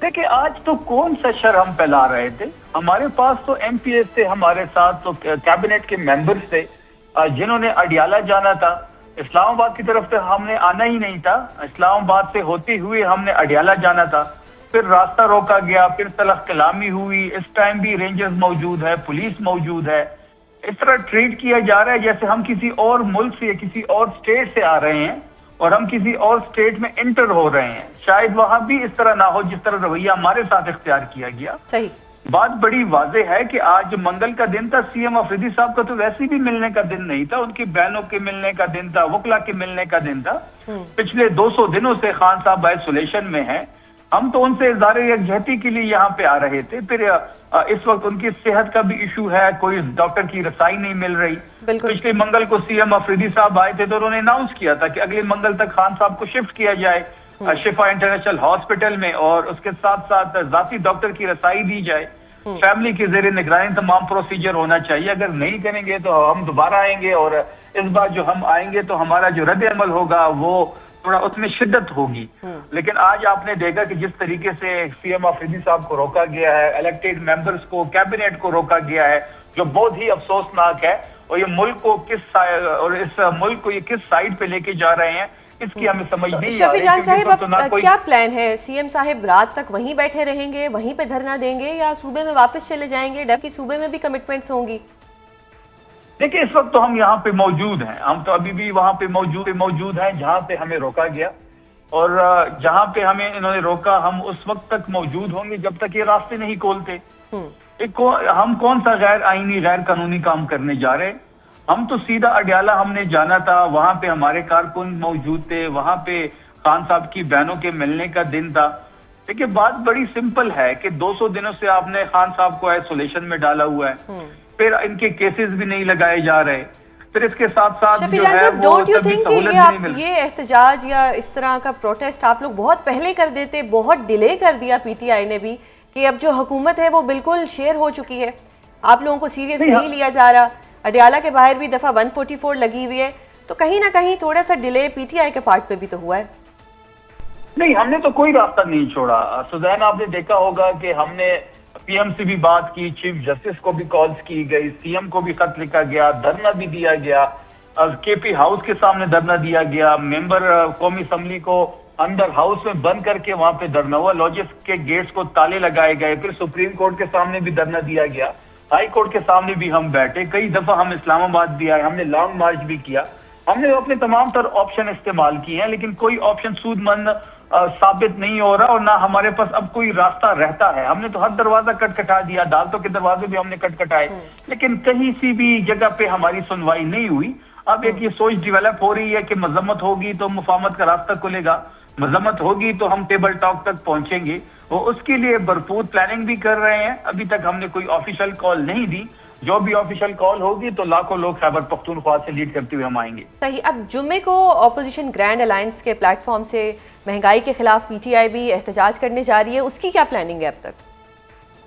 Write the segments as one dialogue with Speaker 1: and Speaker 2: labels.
Speaker 1: देखिए आज तो कौन सा शर हम फैला रहे थे। हमारे पास तो एमपीएस थे, हमारे साथ तो कैबिनेट के मेंबर्स थे जिन्होंने अडियाला जाना था। इस्लामाबाद की तरफ से हमने आना ही नहीं था, इस्लामाबाद से होते हुए हमने अडियाला जाना था। फिर रास्ता रोका गया, फिर तलख कलामी हुई। इस टाइम भी रेंजर्स मौजूद है, पुलिस मौजूद है। इस तरह ट्रीट किया जा रहा है जैसे हम किसी और मुल्क से या किसी और स्टेट से आ रहे हैं और हम किसी और स्टेट में इंटर हो रहे हैं। शायद वहां भी इस तरह ना हो जिस तरह रवैया हमारे साथ इख्तियार किया गया।
Speaker 2: सही
Speaker 1: बात बड़ी वाज़ेह है कि आज मंगल का दिन था। सीएम अफरीदी साहब का तो वैसे भी मिलने का दिन नहीं था, उनकी बहनों के मिलने का दिन था, वकला के मिलने का दिन था। पिछले 200 दिनों से खान साहब आइसोलेशन में हैं। हम तो उनसे इज़हार यकजहती के लिए यहाँ पे आ रहे थे। फिर इस वक्त उनकी सेहत का भी इशू है, कोई डॉक्टर की रसाई नहीं मिल रही। पिछले मंगल को सीएम अफरीदी साहब आए थे तो उन्होंने अनाउंस किया था कि अगले मंगल तक खान साहब को शिफ्ट किया जाए शिफा इंटरनेशनल हॉस्पिटल में, और उसके साथ साथ जाती डॉक्टर की रसाई दी जाए। फैमिली की जेर निगरानी तमाम प्रोसीजर होना चाहिए। अगर नहीं करेंगे तो हम दोबारा आएंगे, और इस बार जो हम आएंगे तो हमारा जो रद्द अमल होगा वो थोड़ा उसमें शिद्दत होगी। लेकिन आज आपने देखा कि जिस तरीके से सीएम अफरीदी साहब को रोका गया है, इलेक्टेड मेंबर्स को, कैबिनेट को रोका गया है, जो बहुत ही अफसोसनाक है। और ये मुल्क को इस मुल्क को ये किस साइड पे लेके जा रहे हैं इसकी हमें समझ नहीं आ रही।
Speaker 2: शफी जान साहिब, अब क्या प्लान है? सीएम साहिब रात तक वहीं बैठे रहेंगे, वहीं पे धरना देंगे, या सूबे में वापस चले जाएंगे? डर की सूबे में भी कमिटमेंट्स होंगी।
Speaker 1: देखिए इस वक्त तो हम यहाँ पे मौजूद हैं, हम तो अभी भी वहां पे मौजूद हैं जहां पे हमें रोका गया, और जहां पे हमें इन्होंने रोका हम उस वक्त तक मौजूद होंगे जब तक ये रास्ते नहीं खोलते। हम कौन सा गैर आईनी गैर कानूनी काम करने जा रहे हैं? हम तो सीधा अडियाला हमने जाना था, वहां पे हमारे कारकुन मौजूद थे, वहां पे खान साहब की बहनों के मिलने का दिन था। देखिए बात बड़ी सिंपल है कि 200 दिनों से आपने खान साहब को आइसोलेशन में डाला हुआ है, फिर इनके केसेस भी नहीं लगाए जा रहे, फिर इसके साथ साथ जो है वो
Speaker 2: डोंट यू थिंक कि आप ये एहतजाज या इस तरह का प्रोटेस्ट आप लोग बहुत पहले कर देते? बहुत डिले कर दिया पीटीआई ने भी कि अब जो हुकूमत है वो बिल्कुल शेयर हो चुकी है, आप लोगों को सीरियस नहीं लिया जा रहा। अडियाला के बाहर भी दफा 144 लगी हुई है, तो कहीं ना कहीं थोड़ा सा डिले पीटीआई के पार्ट पे भी तो हुआ है।
Speaker 1: नहीं, हमने तो कोई रास्ता नहीं छोड़ा। सुजैन आपने देखा होगा कि हमने पीएम से भी बात की, चीफ जस्टिस को भी कॉल्स की गई, सीएम को भी खत लिखा गया, धरना भी दिया गया, केपी हाउस के सामने धरना दिया गया, मेंबर कौमी असम्बली को अंदर हाउस में बंद करके वहां पे धरना हुआ, लॉजेस के गेट्स को ताले लगाए गए, फिर सुप्रीम कोर्ट के सामने भी धरना दिया गया, हाई कोर्ट के सामने भी हम बैठे, कई दफा हम इस्लामाबाद भी आए, हमने लॉन्ग मार्च भी किया, हमने अपने तमाम तर ऑप्शन इस्तेमाल किए हैं, लेकिन कोई ऑप्शन सूदमंद साबित नहीं हो रहा, और ना हमारे पास अब कोई रास्ता रहता है। हमने तो हर दरवाजा कटखटा दिया, अदालतों के दरवाजे भी हमने कटखटाए, लेकिन कहीं सी भी जगह पे हमारी सुनवाई नहीं हुई। अब एक ये सोच डेवलप हो रही है कि मजम्मत होगी तो मुफाहमत का रास्ता खुलेगा, मजम्मत होगी तो हम टेबल टॉक तक पहुंचेंगे। वो उसके लिए भरपूर प्लानिंग भी कर रहे हैं। अभी तक हमने कोई ऑफिशियल कॉल नहीं दी, जो भी ऑफिशियल कॉल होगी तो लाखों लोग खैबर पख्तूनख्वा से लीड करते हुए हम आएंगे।
Speaker 2: सही। अब जुम्मे को ऑपोजिशन ग्रैंड अलायंस के प्लेटफॉर्म से महंगाई के खिलाफ पीटीआई भी एहतजाज करने जा रही है, उसकी क्या प्लानिंग है अब तक?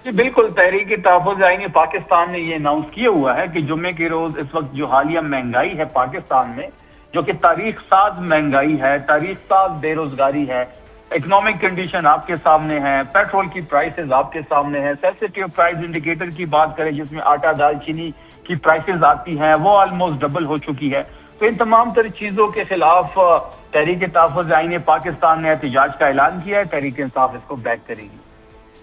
Speaker 1: जी बिल्कुल, तहरीक-ए-तहफ़्फ़ुज़ आईनी पाकिस्तान ने ये अनाउंस किया हुआ है कि जुम्मे के रोज इस वक्त जो हालिया महंगाई है पाकिस्तान में, जो कि तारीख साज महंगाई है, तारीख साज बेरोजगारी है, इकोनॉमिक कंडीशन आपके सामने है, पेट्रोल की प्राइसेस आपके सामने है, सेंसिटिव प्राइस इंडिकेटर की बात करें जिसमें आटा दाल चीनी की प्राइसेस आती हैं वो ऑलमोस्ट डबल हो चुकी है। तो इन तमाम तरह चीजों के खिलाफ तहरीक-ए-तहफ़्फ़ुज़ आईनी पाकिस्तान ने एहतजाज का ऐलान किया है। तहरीक इंसाफ इसको बैक करेगी।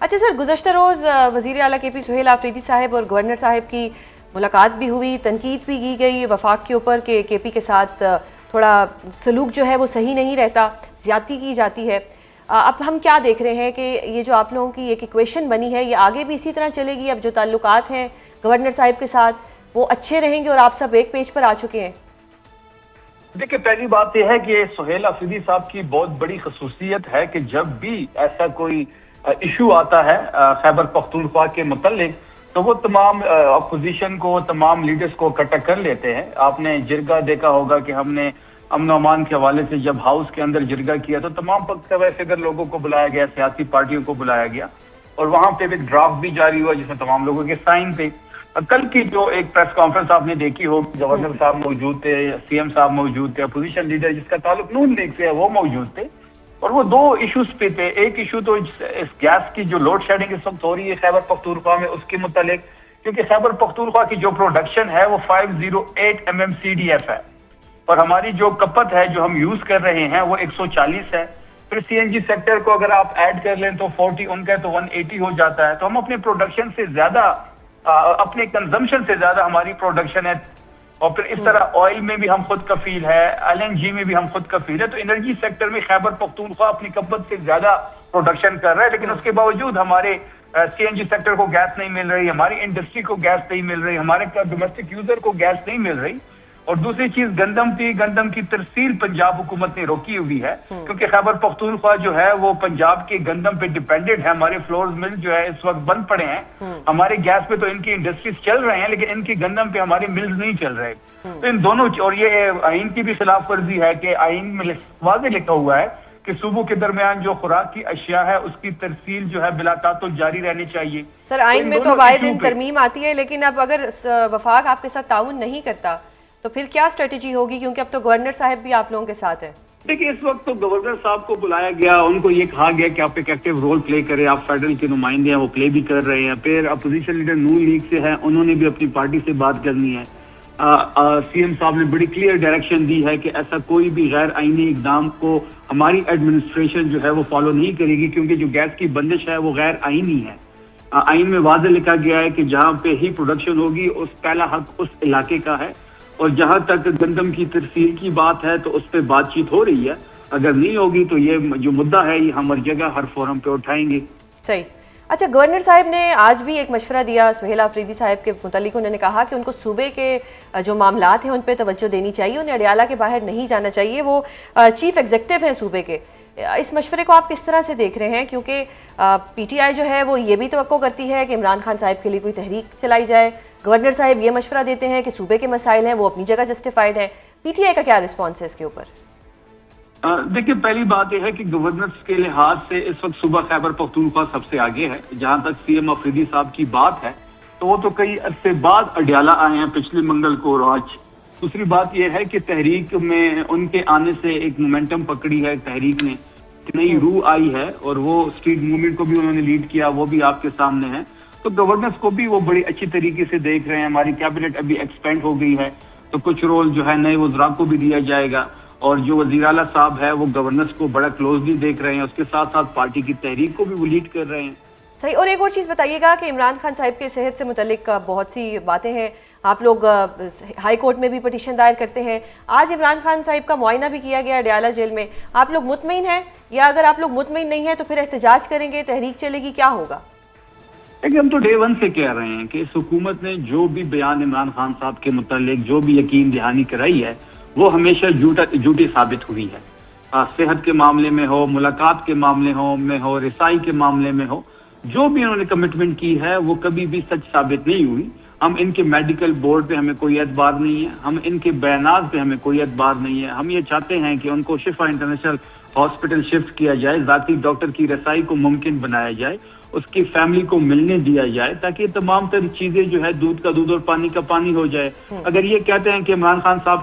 Speaker 2: अच्छा सर, गुज़श्ता रोज़ वज़ीर आला केपी सुहेल आफरीदी साहब और गवर्नर साहब की मुलाकात भी हुई, तनकीद भी की गई वफाक के ऊपर कि केपी के साथ थोड़ा सलूक जो है वो सही नहीं रहता, ज़्यादती की जाती है। अब हम क्या देख रहे हैं कि ये जो आप लोगों की एक इक्वेशन बनी है ये आगे भी इसी तरह चलेगी? अब जो ताल्लुकात हैं गवर्नर साहब के साथ वो अच्छे रहेंगे और आप सब एक पेज पर आ चुके हैं?
Speaker 1: देखिए पहली बात यह है कि सुहेल आफरीदी साहब की बहुत बड़ी खसूसियत है कि जब भी ऐसा कोई इशू आता है खैबर पख्तूनख्वा के मुतल्लिक तो वो तमाम अपोजिशन को, तमाम लीडर्स को इकट्ठा कर लेते हैं। आपने जिरगा देखा होगा कि हमने अमन अमान के हवाले से जब हाउस के अंदर जिरगा किया तो तमाम फिगर लोगों को बुलाया गया, सियासी पार्टियों को बुलाया गया, और वहां पे एक ड्राफ्ट भी जारी हुआ जिसमें तमाम लोगों के साइन थे। कल की जो एक प्रेस कॉन्फ्रेंस आपने देखी हो, गवर्नर साहब मौजूद थे, सीएम साहब मौजूद थे, अपोजिशन लीडर जिसका ताल्लुक नून लीग से है वो मौजूद थे। اور وہ دو ایشوز پہ تھے. ایک ایشو تو اس گیس کی جو لوڈ شیڈنگ اس وقت ہو رہی ہے خیبر پختونخوا میں اس کے متعلق, کیونکہ خیبر پختونخوا کی جو پروڈکشن ہے وہ 508 MMCDF ہے اور ہماری جو کپت ہے جو ہم یوز کر رہے ہیں وہ 140 ہے. پھر CNG سیکٹر کو اگر آپ ایڈ کر لیں تو 40 ان کا تو 180 ہو جاتا ہے. تو ہم اپنے پروڈکشن سے زیادہ اپنے کنزمپشن سے زیادہ ہماری پروڈکشن ہے. اور پھر اس طرح آئل میں بھی ہم خود کفیل ہے, LNG میں بھی ہم خود کفیل ہے. تو انرجی سیکٹر میں خیبر پختونخوا اپنی کپت سے زیادہ پروڈکشن کر رہا ہے, لیکن اس کے باوجود ہمارے CNG سیکٹر کو گیس نہیں مل رہی, ہماری انڈسٹری کو گیس نہیں مل رہی, ہمارے ڈومیسٹک یوزر کو گیس نہیں مل رہی. اور دوسری چیز گندم کی ترسیل پنجاب حکومت نے روکی ہوئی ہے, کیونکہ خیبر پختونخوا جو ہے وہ پنجاب کے گندم پہ ڈیپینڈنٹ ہے. ہمارے فلورز مل جو ہے اس وقت بند پڑے ہیں. ہمارے گیس پہ تو ان کی انڈسٹریز چل رہے ہیں, لیکن ان کی گندم پہ ہمارے ملز نہیں چل رہے. تو ان دونوں, اور یہ آئین کی بھی خلاف ورزی ہے کہ آئین میں واضح لکھا ہوا ہے کہ صوبوں کے درمیان جو خوراک کی اشیاء ہے اس کی ترسیل جو ہے بلا تعطل جاری رہنی چاہیے.
Speaker 2: سر آئین میں تو آئے دن ترمیم آتی ہے, لیکن اب اگر وفاق آپ کے ساتھ تعاون نہیں کرتا تو پھر کیا اسٹریٹجی ہوگی, کیونکہ اب تو گورنر صاحب بھی آپ لوگوں کے ساتھ ہیں؟
Speaker 1: دیکھیں اس وقت تو گورنر صاحب کو بلایا گیا, ان کو یہ کہا گیا کہ آپ ایک ایکٹیو رول پلے کریں, آپ فیڈرل کے نمائندے ہیں وہ پلے بھی کر رہے ہیں. پھر اپوزیشن لیڈر نون لیگ سے ہیں, انہوں نے بھی اپنی پارٹی سے بات کرنی ہے. CM صاحب نے بڑی کلیئر ڈائریکشن دی ہے کہ ایسا کوئی بھی غیر آئینی اقدام کو ہماری ایڈمنسٹریشن جو ہے وہ فالو نہیں کرے گی, کیونکہ جو گیس کی بندش ہے وہ غیر آئینی ہے. آئین میں واضح لکھا گیا ہے کہ جہاں پہ ہی پروڈکشن ہوگی اس پہلا حق اس علاقے کا ہے, اور جہاں تک گندم کی ترسیل کی بات ہے تو اس پہ بات چیت ہو رہی ہے. اگر نہیں ہوگی تو یہ جو مدعا ہے یہ ہم ہر جگہ ہر فورم پہ اٹھائیں گے.
Speaker 2: صحیح. اچھا, گورنر صاحب نے آج بھی ایک مشورہ دیا سہیل آفریدی صاحب کے متعلق. انہوں نے کہا کہ ان کو صوبے کے جو معاملات ہیں ان پہ توجہ دینی چاہیے, انہیں اڈیالہ کے باہر نہیں جانا چاہیے. وہ چیف ایگزیکٹو ہیں صوبے کے. اس مشورے کو آپ کس طرح سے دیکھ رہے ہیں, کیونکہ PTI جو ہے وہ یہ بھی توقع کرتی ہے کہ عمران خان صاحب کے لیے کوئی تحریک چلائی جائے, گورنر صاحب یہ مشورہ دیتے ہیں کہ صوبے کے مسائل ہیں وہ اپنی جگہ جسٹیفائڈ ہیں. PTI کا کیا رسپانس ہے اس کے اوپر؟
Speaker 1: دیکھیں پہلی بات یہ ہے کہ گورننس کے لحاظ سے اس وقت صوبہ خیبر پختونخوا سب سے آگے ہے. جہاں تک CM آفریدی صاحب کی بات ہے تو وہ تو کئی عرصے بعد اڈیالہ آئے ہیں, پچھلے منگل کو اور آج. دوسری بات یہ ہے کہ تحریک میں ان کے آنے سے ایک مومنٹم پکڑی ہے تحریک نے, نئی روح آئی ہے, اور وہ اسٹریٹ موومنٹ کو بھی انہوں نے لیڈ کیا, وہ بھی آپ کے سامنے ہے. تو گورننس کو بھی وہ بڑی اچھی طریقے سے دیکھ رہے ہیں. ہماری کیبنٹ ابھی ایکسپینڈ ہو گئی ہے تو کچھ رول جو ہے نئے وزراء کو بھی دیا جائے گا, اور جو وزیر اعلیٰ صاحب ہے وہ گورننس کو بڑا کلوزلی دیکھ رہے ہیں, اس کے ساتھ ساتھ پارٹی کی تحریک کو بھی وہ لیڈ کر رہے ہیں.
Speaker 2: صحیح. اور ایک اور چیز بتائیے گا کہ عمران خان صاحب کے صحت سے متعلق بہت سی باتیں ہیں, آپ لوگ ہائی کورٹ میں بھی پٹیشن دائر کرتے ہیں. آج عمران خان صاحب کا معائنہ بھی کیا گیا اڈیالہ جیل میں. آپ لوگ مطمئن ہیں, یا اگر آپ لوگ مطمئن نہیں ہیں تو پھر احتجاج کریں گے, تحریک چلے گی, کیا ہوگا؟
Speaker 1: لیکن ہم تو ڈے ون سے کہہ رہے ہیں کہ اس حکومت نے جو بھی بیان عمران خان صاحب کے متعلق جو بھی یقین دہانی کرائی ہے وہ ہمیشہ جھوٹی ثابت ہوئی ہے. صحت کے معاملے میں ہو, ملاقات کے معاملے میں ہو, رسائی کے معاملے میں ہو, جو بھی انہوں نے کمٹمنٹ کی ہے وہ کبھی بھی سچ ثابت نہیں ہوئی. ہم ان کے میڈیکل بورڈ پہ ہمیں کوئی اعتبار نہیں ہے, ہم ان کے بیانات پہ ہمیں کوئی اعتبار نہیں ہے. ہم یہ چاہتے ہیں کہ ان کو شفا انٹرنیشنل ہاسپٹل شفٹ کیا جائے, ذاتی ڈاکٹر کی رسائی کو ممکن بنایا جائے, اس کی فیملی کو ملنے دیا جائے, تاکہ تمام تر چیزیں جو ہے دودھ کا دودھ اور پانی کا پانی ہو جائے. اگر یہ کہتے ہیں کہ عمران خان صاحب